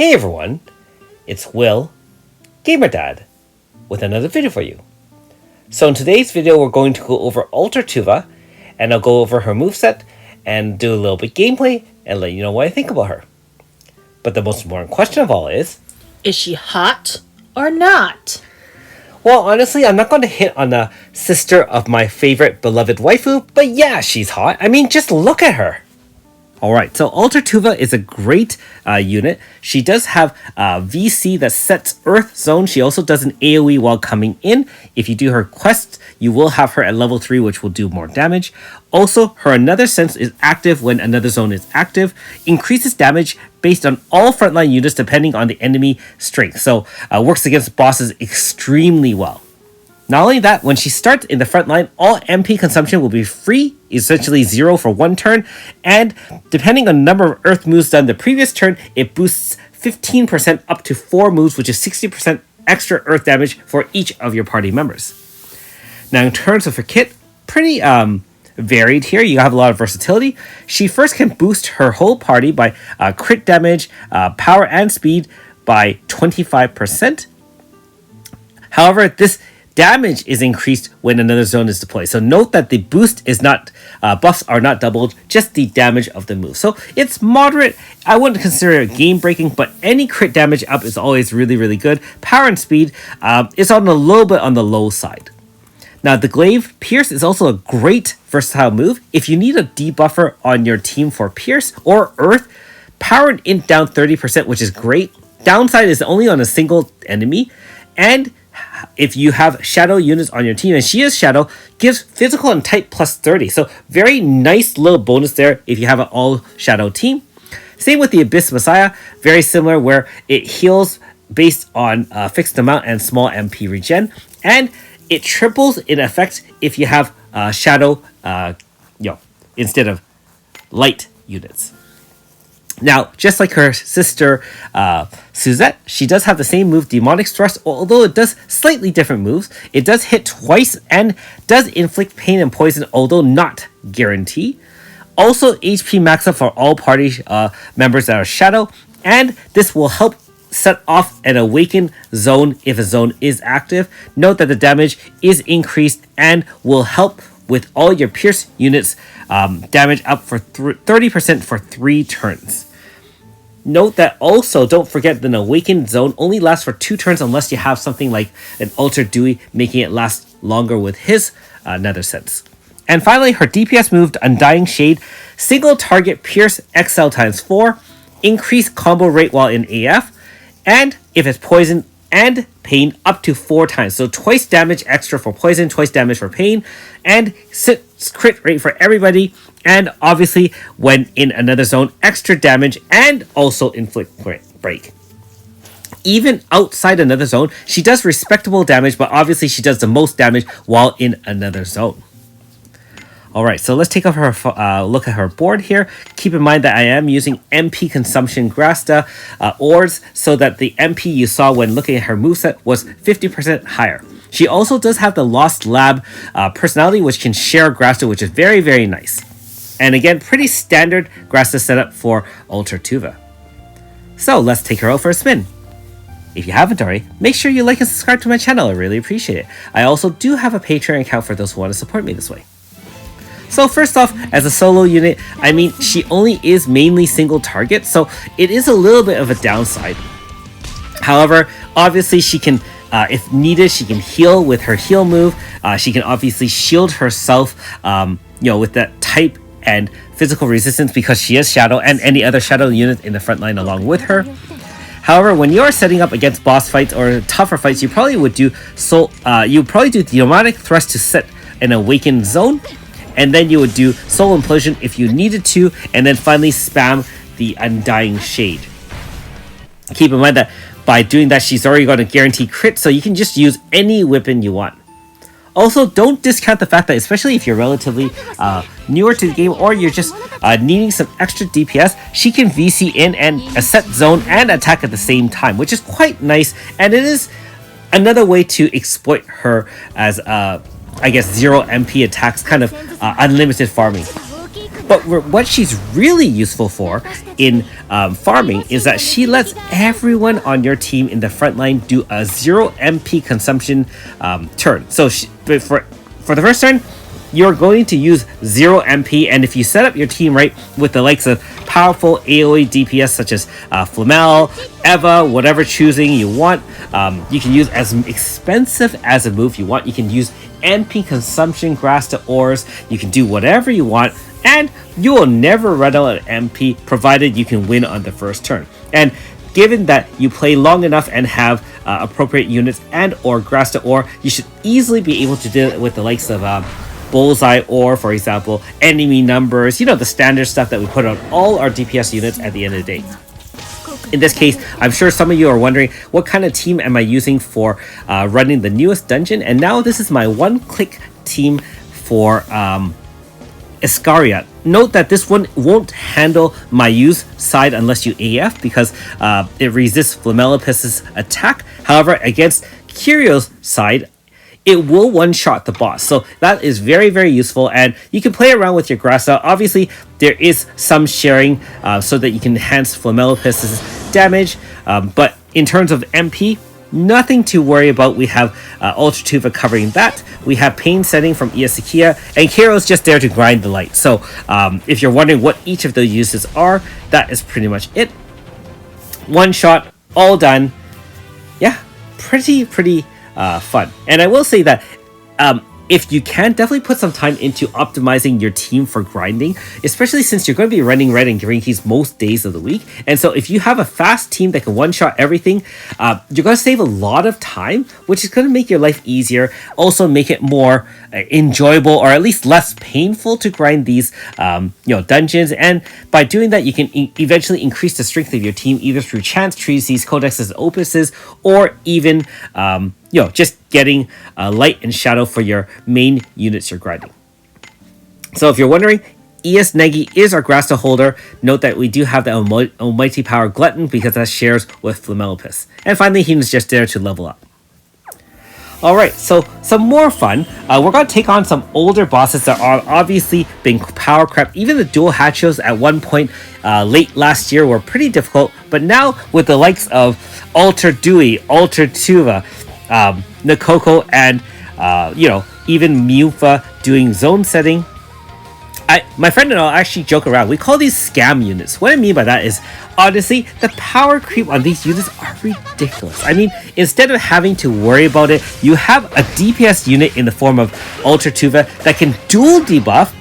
Hey everyone, it's Will, Gamer Dad, with another video for you. So in today's video we're going to go over Alter Toova, and I'll go over her moveset and do a little bit gameplay and let you know what I think about her. But the most important question of all is she hot or not? Well, honestly, I'm not going to hit on the sister of my favorite beloved waifu, but yeah, she's hot. I mean, just look at her. Alright, so Alter Toova is a great unit. She does have VC that sets Earth Zone. She also does an AoE while coming in. If you do her quest, you will have her at level 3, which will do more damage. Also, her Another Sense is active when another zone is active. Increases damage based on all frontline units depending on the enemy strength. So, works against bosses extremely well. Not only that, when she starts in the front line, all MP consumption will be free, essentially 0 for 1 turn, and depending on the number of Earth moves done the previous turn, it boosts 15% up to 4 moves, which is 60% extra Earth damage for each of your party members. Now, in terms of her kit, pretty varied here. You have a lot of versatility. She first can boost her whole party by crit damage, power, and speed by 25%. However, this damage is increased when another zone is deployed. So note that the boost is not, buffs are not doubled, just the damage of the move. So it's moderate. I wouldn't consider it game breaking, but any crit damage up is always really, really good. Power and speed is on a little bit on the low side. Now, the Glaive Pierce is also a great versatile move. If you need a debuffer on your team for Pierce or Earth, power and int down 30%, which is great. Downside is only on a single enemy, and if you have shadow units on your team, and she is shadow, gives physical and type plus 30. So very nice little bonus there if you have an all shadow team. Same with the Abyss Messiah, very similar where it heals based on a fixed amount and small MP regen, and it triples in effect if you have shadow, instead of light units. Now, just like her sister Suzette, she does have the same move, Demonic Thrust, although it does slightly different moves. It does hit twice and does inflict pain and poison, although not guarantee. Also, HP max up for all party members that are shadow, and this will help set off an awakened zone if a zone is active. Note that the damage is increased and will help with all your Pierce units damage up for 30% for 3 turns. Note that also, don't forget that an awakened zone only lasts for 2 turns unless you have something like an Ultra Dewey, making it last longer with his Nether Sense. And finally, her DPS move, Undying Shade, single target Pierce XL times 4, increase combo rate while in AF, and if it's poison and pain, up to 4 times. So twice damage extra for poison, twice damage for pain, and crit rate for everybody. And obviously, when in another zone, extra damage and also inflict break. Even outside another zone, she does respectable damage, but obviously she does the most damage while in another zone. Alright, so let's take a look at her board here. Keep in mind that I am using MP consumption Grasta ores, so that the MP you saw when looking at her moveset was 50% higher. She also does have the Lost Lab personality, which can share Grasta, which is very, very nice. And again, pretty standard Grasta setup for Alter Toova. So let's take her out for a spin. If you haven't already, make sure you like and subscribe to my channel. I really appreciate it. I also do have a Patreon account for those who want to support me this way. So first off, as a solo unit, I mean, she only is mainly single target, so it is a little bit of a downside. However, obviously she can, if needed, she can heal with her heal move. She can obviously shield herself, with that type and physical resistance because she is shadow, and any other shadow unit in the front line along with her. However, when you're setting up against boss fights or tougher fights, you probably would do Demonic Thrust to set an awakened zone. And then you would do Soul Implosion if you needed to, and then finally spam the Undying Shade. Keep in mind that by doing that, she's already going to guarantee crit, so you can just use any weapon you want. Also, don't discount the fact that, especially if you're relatively newer to the game, or you're just needing some extra DPS, she can VC in and set zone and attack at the same time, which is quite nice, and it is another way to exploit her as I guess 0 MP attacks, kind of unlimited farming. But what she's really useful for in farming is that she lets everyone on your team in the front line do a 0 MP consumption turn. So for the first turn, you're going to use 0 MP, and if you set up your team right with the likes of powerful AoE DPS such as Flamel, Eva, whatever choosing you want, you can use as expensive as a move you want. You can use MP consumption, grass to ores, you can do whatever you want, and you will never run out of MP provided you can win on the first turn. And given that you play long enough and have appropriate units and or grass to ore, you should easily be able to do it with the likes of bullseye ore, for example, enemy numbers, the standard stuff that we put on all our DPS units at the end of the day. In this case, I'm sure some of you are wondering, what kind of team am I using for running the newest dungeon? And now this is my one-click team for Iscariot. Note that this one won't handle my use side unless you AF, because it resists Flamelopus's attack. However, against Curio's side, it will one-shot the boss. So that is very, very useful, and you can play around with your grass out. Obviously, there is some sharing so that you can enhance Flamelopus's damage, but in terms of MP, nothing to worry about. We have Ultra Toova covering that. We have Pain setting from Iasakia, and Kiro's just there to grind the light. So if you're wondering what each of those uses are, that is pretty much it. One shot, all done. Yeah, pretty fun. And I will say that if you can, definitely put some time into optimizing your team for grinding, especially since you're going to be running red and green keys most days of the week. And so if you have a fast team that can one-shot everything, you're going to save a lot of time, which is going to make your life easier, also make it more enjoyable, or at least less painful to grind these dungeons. And by doing that, you can eventually increase the strength of your team, either through chance, treatises, codexes, opuses, or even just getting light and shadow for your main units you're grinding. So if you're wondering, Ias Negi is our Grasta holder. Note that we do have the Almighty Power Glutton because that shares with Flamelopus. And finally, he was just there to level up. Alright, so some more fun. We're going to take on some older bosses that are obviously being power crept. Even the dual Hachos at one point late last year were pretty difficult. But now with the likes of Alter Dewey, Alter Tuva, Nakoko, and even Mufa doing zone setting. My friend and I actually joke around. We call these scam units. What I mean by that is, honestly, the power creep on these units are ridiculous. I mean, instead of having to worry about it, you have a DPS unit in the form of Ultra Tuva that can dual debuff.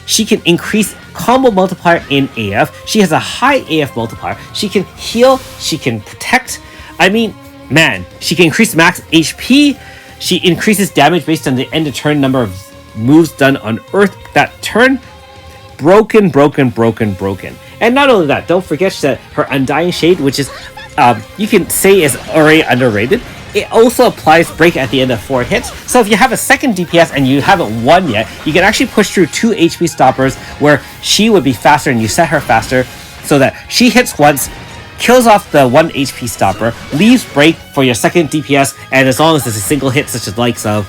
She can increase combo multiplier in AF. She has a high AF multiplier. She can heal. She can protect. I mean, man, she can increase max HP. She increases damage based on the end of turn number of moves done on Earth that turn. Broken. And not only that, don't forget that her Undying Shade, which is you can say is already underrated, it also applies break at the end of 4 hits. So if you have a second DPS and you haven't won yet, you can actually push through 2 HP stoppers where she would be faster and you set her faster so that she hits once, kills off the 1 HP stopper, leaves break for your second DPS, and as long as it's a single hit, such as likes of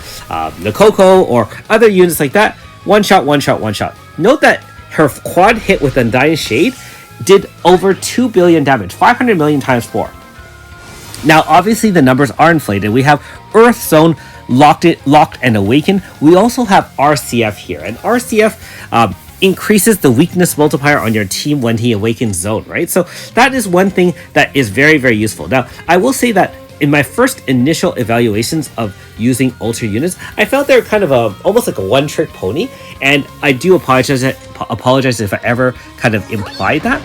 Nakoko or other units like that, one shot. Note that her quad hit with Undying Shade did over 2 billion damage, 500 million times 4. Now, obviously, the numbers are inflated. We have Earth Zone locked and awakened. We also have RCF here, and RCF increases the weakness multiplier on your team when he awakens zone, right? So that is one thing that is very, very useful. Now, I will say that in my first initial evaluations of using Ultra units, I felt they were kind of almost like a one-trick pony, and I do apologize if I ever kind of implied that.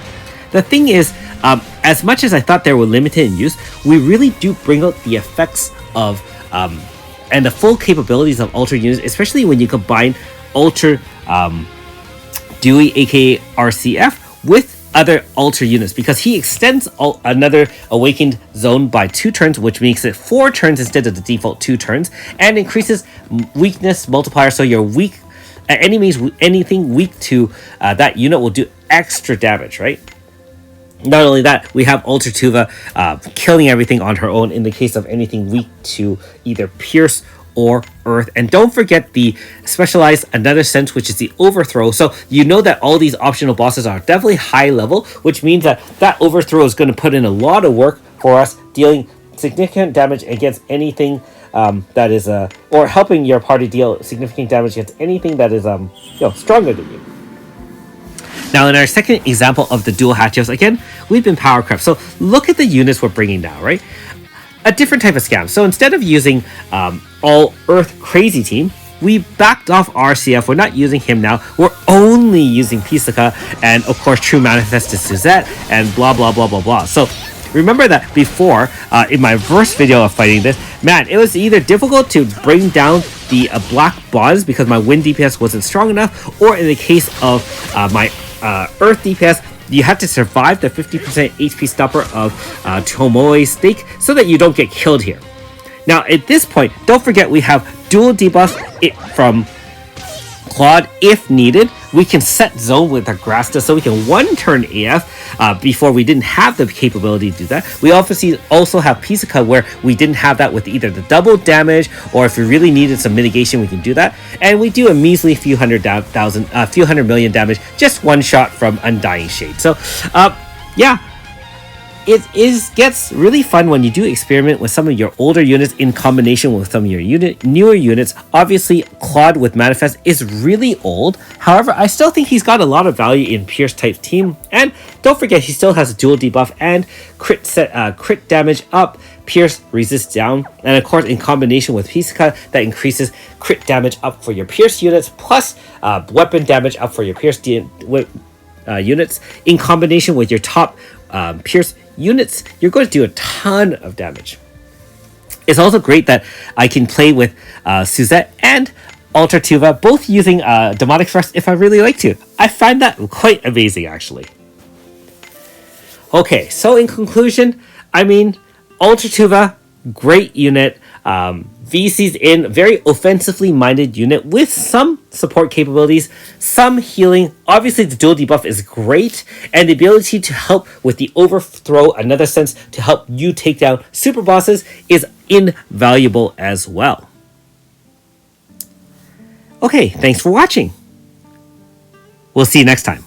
The thing is, as much as I thought they were limited in use, we really do bring out the effects of and the full capabilities of Ultra units, especially when you combine Ultra Dewey, aka RCF, with other Ultra units, because he extends another awakened zone by 2 turns, which makes it 4 turns instead of the default 2 turns, and increases weakness multiplier, so your weak enemies, anything weak to that unit will do extra damage, right? Not only that, we have Ultra Tuva killing everything on her own in the case of anything weak to either Pierce or earth. And don't forget the specialized Another Sense, which is the overthrow. So you know that all these optional bosses are definitely high level, which means that overthrow is going to put in a lot of work for us, dealing significant damage against anything that is or helping your party deal significant damage against anything that is stronger than you. Now, in our second example of the dual hatchets, again, we've been power crept. So look at the units we're bringing down, right? A different type of scam. So instead of using all Earth Crazy Team, we backed off RCF. We're not using him now. We're only using Pisaka and, of course, True Manifest is Suzette and blah, blah, blah, blah, blah. So remember that before, in my first video of fighting this, man, it was either difficult to bring down the black bonds because my wind DPS wasn't strong enough, or in the case of my earth DPS, you have to survive the 50% HP stopper of Tomoe's stake so that you don't get killed here. Now, at this point, don't forget we have dual debuff from Claude if needed. We can set zone with Agrasta, so we can one turn AF. Before we didn't have the capability to do that. We obviously also have Pisaka where we didn't have that with either the double damage, or if we really needed some mitigation, we can do that. And we do a measly few hundred million damage, just one shot from Undying Shade. So, yeah. It gets really fun when you do experiment with some of your older units in combination with some of your newer units. Obviously, Claude with Manifest is really old. However, I still think he's got a lot of value in Pierce type team. And don't forget, he still has a dual debuff and crit damage up, Pierce resist down. And of course, in combination with Pisaka, that increases crit damage up for your Pierce units, plus weapon damage up for your Pierce units. In combination with your top Pierce units, you're going to do a ton of damage. It's also great that I can play with Suzette and Alter Toova, both using Demonic Thrust if I really like to. I find that quite amazing, actually. Okay, so in conclusion, I mean, Alter Toova, great unit. VC's in, very offensively minded unit with some support capabilities, some healing. Obviously, the dual debuff is great, and the ability to help with the overthrow, Another Sense to help you take down super bosses, is invaluable as well. Okay, thanks for watching. We'll see you next time.